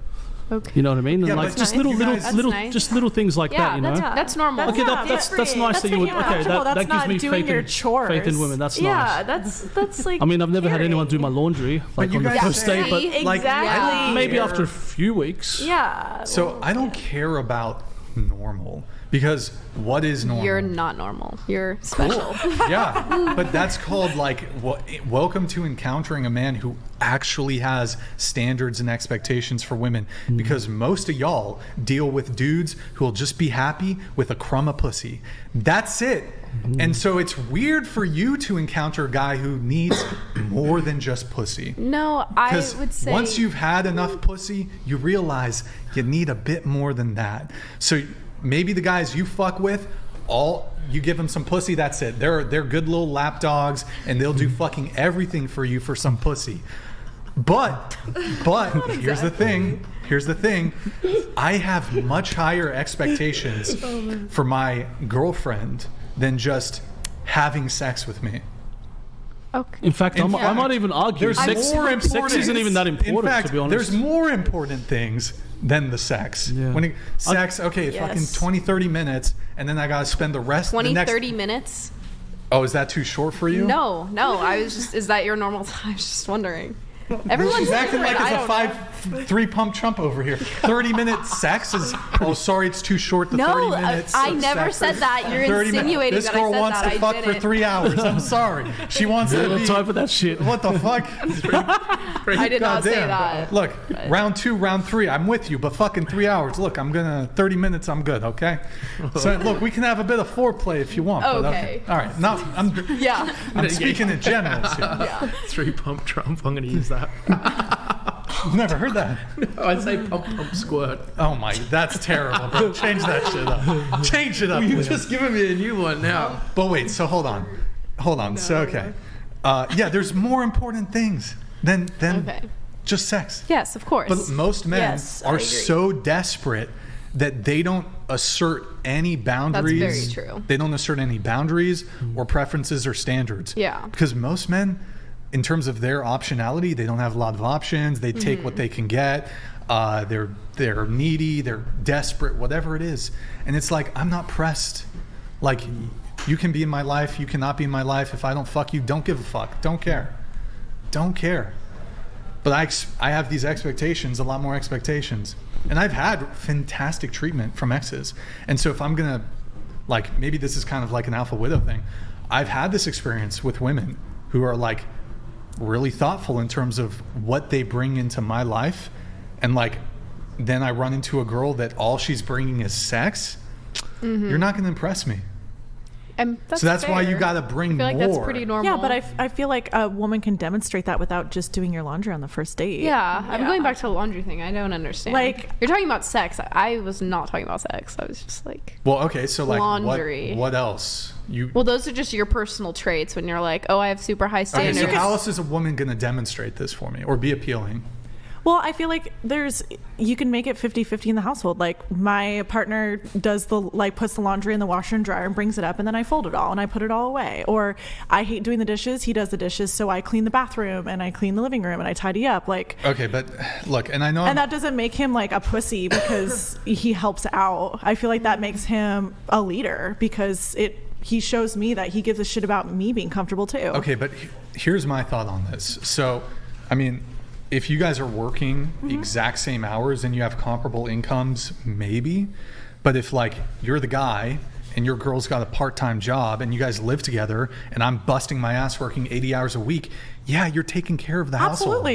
Okay. You know what I mean? And Yeah, like but just nice. little, You guys- That's nice. just little things like that. You know. That's normal. Okay, that's nice that you would. making you Okay, comfortable. that That's gives not me doing your chores. faith in women. That's Yeah, nice. that's like. I mean, I've never had caring. anyone do my laundry like you on the guys first say- date, but Exactly. Yeah. maybe after a few weeks. Yeah. So I don't care about normal because what is normal? You're not normal. You're special. Yeah, but that's called like welcome to encountering a man who actually has standards and expectations for women. Because most of y'all deal with dudes who will just be happy with a crumb of pussy. That's it. And so it's weird for you to encounter a guy who needs more than just pussy. No, I Because would say once you've had enough pussy, you realize you need a bit more than that. So maybe the guys you fuck with, you give them some pussy, that's it. They're good little lap dogs, and they'll do fucking everything for you for some pussy. But here's the thing. I have much higher expectations for my girlfriend than just having sex with me. Okay. In fact, I might even argue There's sex, more important. sex isn't even that important, In fact, to be honest. there's more important things than the sex. Yeah. Sex, okay, fucking 20, 30 minutes, and then I gotta spend the rest 20, 30 30 minutes? Oh, is that too short for you? No. I was just, is that your normal time? I was just wondering. Everyone's She's acting like different. it's a 5-3 pump chump over here. 30-minute sex is. Oh, sorry, it's too short. The 30 minutes. I of never sex said is that. You're 30 minutes. insinuating This that I girl said wants that. to I fuck for didn't. 3 hours. I'm sorry. She wants to no be. time for that shit. What the fuck? I did not say Goddamn. that. Look, round 2, round 3, I'm with you, but fucking 3 hours. Look, 30 minutes, I'm good, okay? So, look, we can have a bit of foreplay if you want. But Okay. All right. No, Yeah. I'm speaking in general. Yeah. 3 pump Trump. I'm going to use that. I've never heard that. I say pump squirt. Oh my, that's terrible, bro. Change that shit up. Change it up. You've please. just given me a new one now. But wait, so hold on. So okay, yeah, there's more important things than Okay. just sex. Yes, of course. But most men Yes, I are agree. so desperate that they don't assert any boundaries. That's very true. They don't assert any boundaries or preferences or standards. Yeah. Because most men, in terms of their optionality, they don't have a lot of options. They take what they can get. They're needy. They're desperate. Whatever it is, and it's like I'm not pressed. Like you can be in my life. You cannot be in my life. If I don't fuck you, don't give a fuck. Don't care. Don't care. But I have these expectations, a lot more expectations, and I've had fantastic treatment from exes. And so if I'm gonna, like, maybe this is kind of like an alpha widow thing. I've had this experience with women who are like really thoughtful in terms of what they bring into my life, and like then I run into a girl that all she's bringing is sex. You're not going to impress me. And So that's why you fair. got to bring I feel like more. that's pretty normal. Yeah, but I feel like a woman can demonstrate that without just doing your laundry on the first date. Yeah, I'm going back to the laundry thing. I don't understand. Like- you're talking about sex. I was not talking about sex. I was just like, Well, okay, so like Laundry. what else? well, those are just your personal traits when you're like, oh, I have super high Okay, standards. so how else is a woman going to demonstrate this for me or be appealing? Well, I feel like you can make it 50-50 in the household. Like my partner puts the laundry in the washer and dryer and brings it up, and then I fold it all and I put it all away. Or I hate doing the dishes, he does the dishes, so I clean the bathroom and I clean the living room and I tidy up. Like, Okay, but look, and I know and that doesn't make him like a pussy because he helps out. I feel like that makes him a leader because he shows me that he gives a shit about me being comfortable too. Okay, but here's my thought on this. So, I mean, if you guys are working exact same hours and you have comparable incomes, maybe. But if like you're the guy and your girl's got a part-time job and you guys live together and I'm busting my ass working 80 hours a week, yeah, you're taking care of the household. Absolutely.